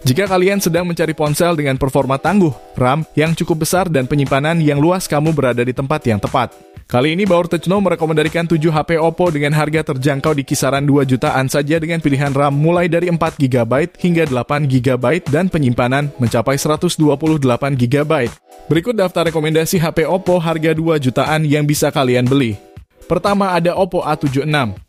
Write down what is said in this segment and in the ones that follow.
Jika kalian sedang mencari ponsel dengan performa tangguh, RAM yang cukup besar dan penyimpanan yang luas, kamu berada di tempat yang tepat. Kali ini Baur Techno merekomendasikan 7 HP Oppo dengan harga terjangkau di kisaran 2 jutaan saja dengan pilihan RAM mulai dari 4 GB hingga 8 GB dan penyimpanan mencapai 128 GB. Berikut daftar rekomendasi HP Oppo harga 2 jutaan yang bisa kalian beli. Pertama ada Oppo A76.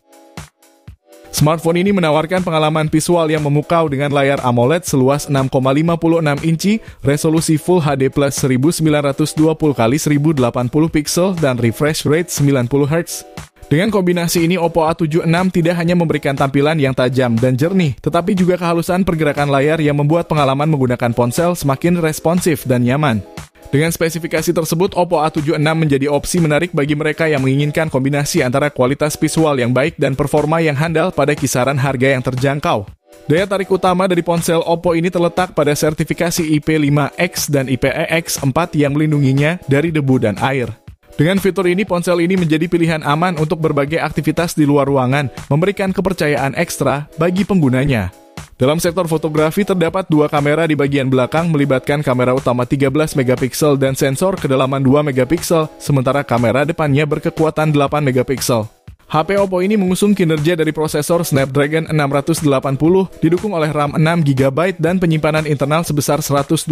Smartphone ini menawarkan pengalaman visual yang memukau dengan layar AMOLED seluas 6,56 inci, resolusi Full HD Plus 1920x1080 pixel, dan refresh rate 90 Hz. Dengan kombinasi ini, Oppo A76 tidak hanya memberikan tampilan yang tajam dan jernih, tetapi juga kehalusan pergerakan layar yang membuat pengalaman menggunakan ponsel semakin responsif dan nyaman. Dengan spesifikasi tersebut, Oppo A76 menjadi opsi menarik bagi mereka yang menginginkan kombinasi antara kualitas visual yang baik dan performa yang handal pada kisaran harga yang terjangkau. Daya tarik utama dari ponsel Oppo ini terletak pada sertifikasi IP5X dan IPX4 yang melindunginya dari debu dan air. Dengan fitur ini, ponsel ini menjadi pilihan aman untuk berbagai aktivitas di luar ruangan, memberikan kepercayaan ekstra bagi penggunanya. Dalam sektor fotografi terdapat 2 kamera di bagian belakang melibatkan kamera utama 13 megapiksel dan sensor kedalaman 2 megapiksel, sementara kamera depannya berkekuatan 8 megapiksel. HP Oppo ini mengusung kinerja dari prosesor Snapdragon 680, didukung oleh RAM 6 GB dan penyimpanan internal sebesar 128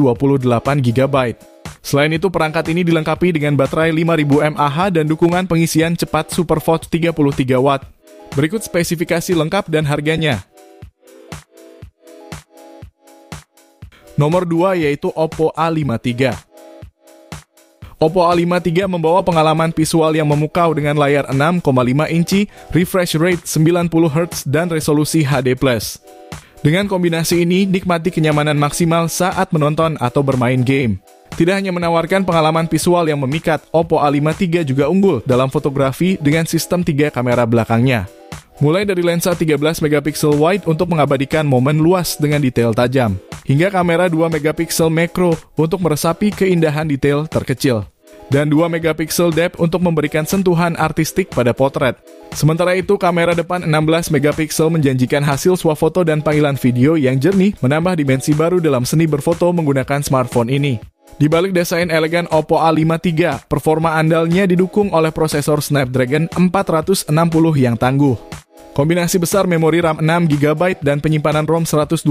GB. Selain itu, perangkat ini dilengkapi dengan baterai 5000 mAh dan dukungan pengisian cepat SuperFast 33 Watt. Berikut spesifikasi lengkap dan harganya. Nomor 2 yaitu Oppo A53. Oppo A53 membawa pengalaman visual yang memukau dengan layar 6,5 inci, refresh rate 90 Hz, dan resolusi HD+. Dengan kombinasi ini, nikmati kenyamanan maksimal saat menonton atau bermain game. Tidak hanya menawarkan pengalaman visual yang memikat, Oppo A53 juga unggul dalam fotografi dengan sistem 3 kamera belakangnya. Mulai dari lensa 13 megapiksel wide untuk mengabadikan momen luas dengan detail tajam, hingga kamera 2 megapiksel makro untuk meresapi keindahan detail terkecil, dan 2 megapiksel depth untuk memberikan sentuhan artistik pada potret. Sementara itu, kamera depan 16 megapiksel menjanjikan hasil swafoto dan panggilan video yang jernih, menambah dimensi baru dalam seni berfoto menggunakan smartphone ini. Di balik desain elegan Oppo A53, performa andalnya didukung oleh prosesor Snapdragon 460 yang tangguh. Kombinasi besar memori RAM 6 GB dan penyimpanan ROM 128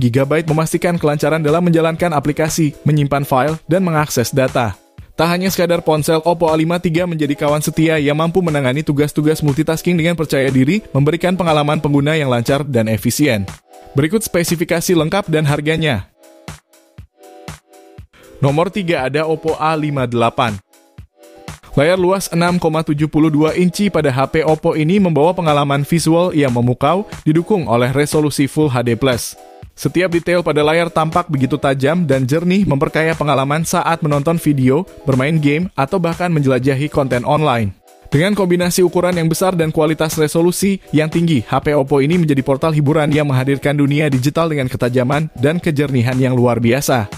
GB memastikan kelancaran dalam menjalankan aplikasi, menyimpan file, dan mengakses data. Tak hanya sekadar ponsel, Oppo A53 menjadi kawan setia yang mampu menangani tugas-tugas multitasking dengan percaya diri, memberikan pengalaman pengguna yang lancar dan efisien. Berikut spesifikasi lengkap dan harganya. Nomor 3 ada Oppo A58. Layar luas 6,72 inci pada HP Oppo ini membawa pengalaman visual yang memukau, didukung oleh resolusi Full HD+. Setiap detail pada layar tampak begitu tajam dan jernih, memperkaya pengalaman saat menonton video, bermain game, atau bahkan menjelajahi konten online. Dengan kombinasi ukuran yang besar dan kualitas resolusi yang tinggi, HP Oppo ini menjadi portal hiburan yang menghadirkan dunia digital dengan ketajaman dan kejernihan yang luar biasa.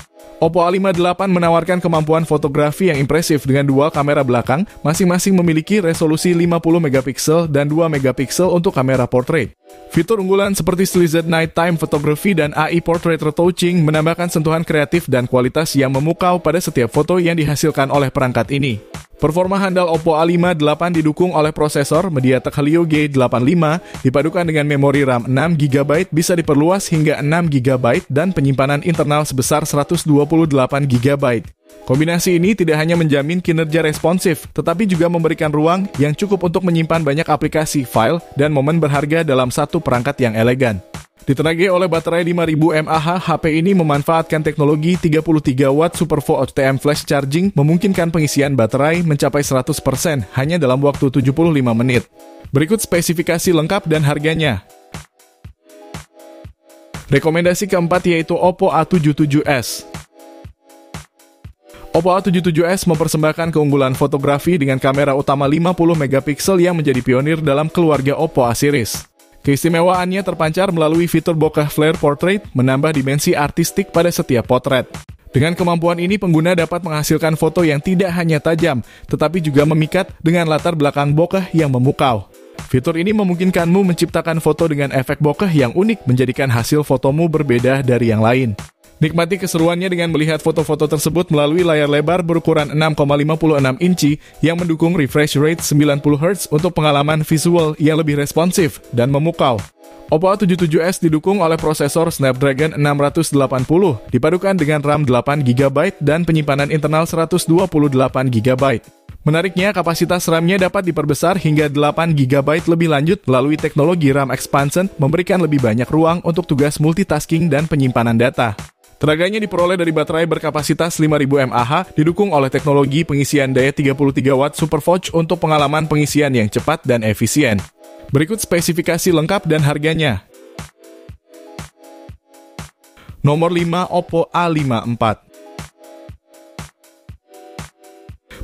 Oppo A58 menawarkan kemampuan fotografi yang impresif dengan dual kamera belakang, masing-masing memiliki resolusi 50 megapiksel dan 2 megapiksel untuk kamera portrait. Fitur unggulan seperti Stylized Nighttime Photography dan AI Portrait Retouching menambahkan sentuhan kreatif dan kualitas yang memukau pada setiap foto yang dihasilkan oleh perangkat ini. Performa handal Oppo A58 didukung oleh prosesor MediaTek Helio G85, dipadukan dengan memori RAM 6 GB bisa diperluas hingga 6 GB dan penyimpanan internal sebesar 128 GB. Kombinasi ini tidak hanya menjamin kinerja responsif, tetapi juga memberikan ruang yang cukup untuk menyimpan banyak aplikasi, file, dan momen berharga dalam satu perangkat yang elegan. Ditenagai oleh baterai 5000 mAh, HP ini memanfaatkan teknologi 33 Watt SuperFast OTM Flash Charging, memungkinkan pengisian baterai mencapai 100% hanya dalam waktu 75 menit. Berikut spesifikasi lengkap dan harganya. Rekomendasi keempat yaitu Oppo A77s. Oppo A77s mempersembahkan keunggulan fotografi dengan kamera utama 50 megapiksel yang menjadi pionir dalam keluarga Oppo A series. Keistimewaannya terpancar melalui fitur bokeh flare portrait, menambah dimensi artistik pada setiap potret. Dengan kemampuan ini, pengguna dapat menghasilkan foto yang tidak hanya tajam, tetapi juga memikat dengan latar belakang bokeh yang memukau. Fitur ini memungkinkanmu menciptakan foto dengan efek bokeh yang unik, menjadikan hasil fotomu berbeda dari yang lain. Nikmati keseruannya dengan melihat foto-foto tersebut melalui layar lebar berukuran 6,56 inci yang mendukung refresh rate 90 Hz untuk pengalaman visual yang lebih responsif dan memukau. Oppo A77s didukung oleh prosesor Snapdragon 680, dipadukan dengan RAM 8GB dan penyimpanan internal 128GB. Menariknya, kapasitas RAM-nya dapat diperbesar hingga 8GB lebih lanjut melalui teknologi RAM expansion, memberikan lebih banyak ruang untuk tugas multitasking dan penyimpanan data. Tenaganya diperoleh dari baterai berkapasitas 5000 mAh, didukung oleh teknologi pengisian daya 33W SuperForge untuk pengalaman pengisian yang cepat dan efisien. Berikut spesifikasi lengkap dan harganya. Nomor 5, Oppo A54.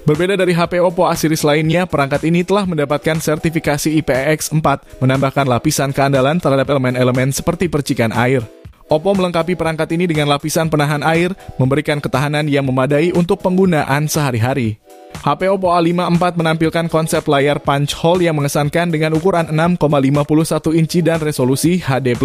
Berbeda dari HP Oppo A series lainnya, perangkat ini telah mendapatkan sertifikasi IPX4, menambahkan lapisan keandalan terhadap elemen-elemen seperti percikan air. Oppo melengkapi perangkat ini dengan lapisan penahan air, memberikan ketahanan yang memadai untuk penggunaan sehari-hari. HP Oppo A54 menampilkan konsep layar punch hole yang mengesankan dengan ukuran 6,51 inci dan resolusi HD+.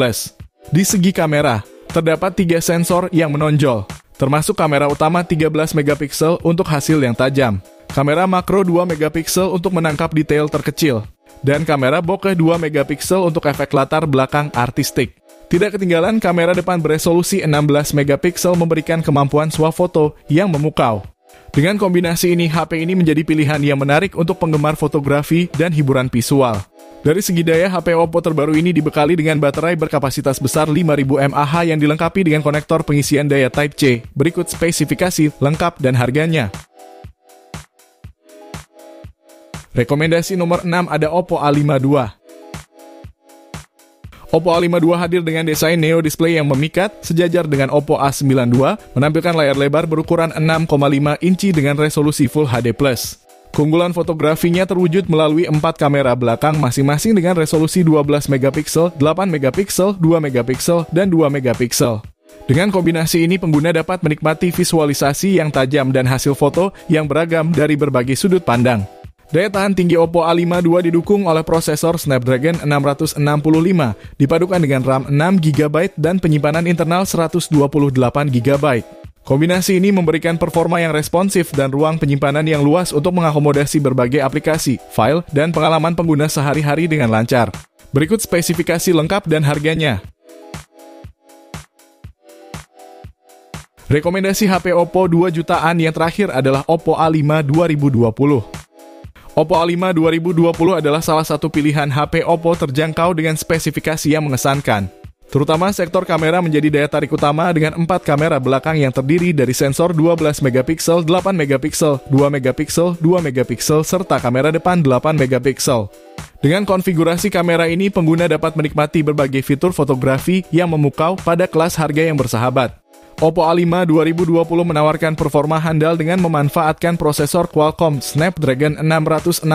Di segi kamera, terdapat 3 sensor yang menonjol, termasuk kamera utama 13 megapiksel untuk hasil yang tajam, kamera makro 2 megapiksel untuk menangkap detail terkecil, dan kamera bokeh 2 megapiksel untuk efek latar belakang artistik. Tidak ketinggalan, kamera depan beresolusi 16 megapiksel memberikan kemampuan swafoto yang memukau. Dengan kombinasi ini, HP ini menjadi pilihan yang menarik untuk penggemar fotografi dan hiburan visual. Dari segi daya, HP Oppo terbaru ini dibekali dengan baterai berkapasitas besar 5000 mAh yang dilengkapi dengan konektor pengisian daya Type-C. Berikut spesifikasi lengkap dan harganya. Rekomendasi nomor 6 ada Oppo A52. Oppo A52 hadir dengan desain Neo display yang memikat, sejajar dengan Oppo A92, menampilkan layar lebar berukuran 6,5 inci dengan resolusi Full HD+. Keunggulan fotografinya terwujud melalui 4 kamera belakang masing-masing dengan resolusi 12 megapiksel, 8 megapiksel, 2 megapiksel, dan 2 megapiksel. Dengan kombinasi ini, pengguna dapat menikmati visualisasi yang tajam dan hasil foto yang beragam dari berbagai sudut pandang. Daya tahan tinggi Oppo A52 didukung oleh prosesor Snapdragon 665, dipadukan dengan RAM 6GB dan penyimpanan internal 128GB. Kombinasi ini memberikan performa yang responsif dan ruang penyimpanan yang luas untuk mengakomodasi berbagai aplikasi, file, dan pengalaman pengguna sehari-hari dengan lancar. Berikut spesifikasi lengkap dan harganya. Rekomendasi HP Oppo 2 jutaan yang terakhir adalah Oppo A5 2020. Oppo A5 2020 adalah salah satu pilihan HP Oppo terjangkau dengan spesifikasi yang mengesankan. Terutama sektor kamera menjadi daya tarik utama dengan 4 kamera belakang yang terdiri dari sensor 12 megapiksel, 8 megapiksel, 2 megapiksel, 2 megapiksel, serta kamera depan 8 megapiksel. Dengan konfigurasi kamera ini, pengguna dapat menikmati berbagai fitur fotografi yang memukau pada kelas harga yang bersahabat. Oppo A5 2020 menawarkan performa handal dengan memanfaatkan prosesor Qualcomm Snapdragon 665,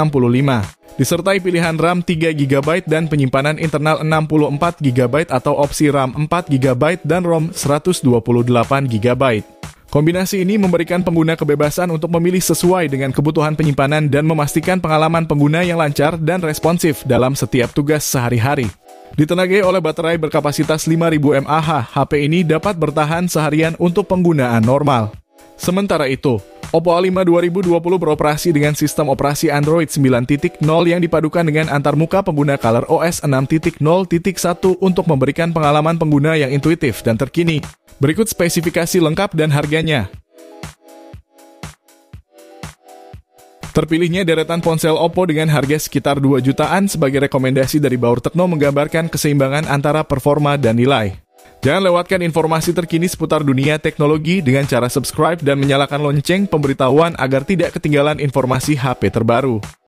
disertai pilihan RAM 3GB dan penyimpanan internal 64GB atau opsi RAM 4GB dan ROM 128GB. Kombinasi ini memberikan pengguna kebebasan untuk memilih sesuai dengan kebutuhan penyimpanan dan memastikan pengalaman pengguna yang lancar dan responsif dalam setiap tugas sehari-hari. Ditenagai oleh baterai berkapasitas 5000 mAh, HP ini dapat bertahan seharian untuk penggunaan normal. Sementara itu, Oppo A5 2020 beroperasi dengan sistem operasi Android 9.0 yang dipadukan dengan antarmuka pengguna ColorOS 6.0.1 untuk memberikan pengalaman pengguna yang intuitif dan terkini. Berikut spesifikasi lengkap dan harganya. Terpilihnya deretan ponsel Oppo dengan harga sekitar 2 jutaan sebagai rekomendasi dari Baur Tekno menggambarkan keseimbangan antara performa dan nilai. Jangan lewatkan informasi terkini seputar dunia teknologi dengan cara subscribe dan menyalakan lonceng pemberitahuan agar tidak ketinggalan informasi HP terbaru.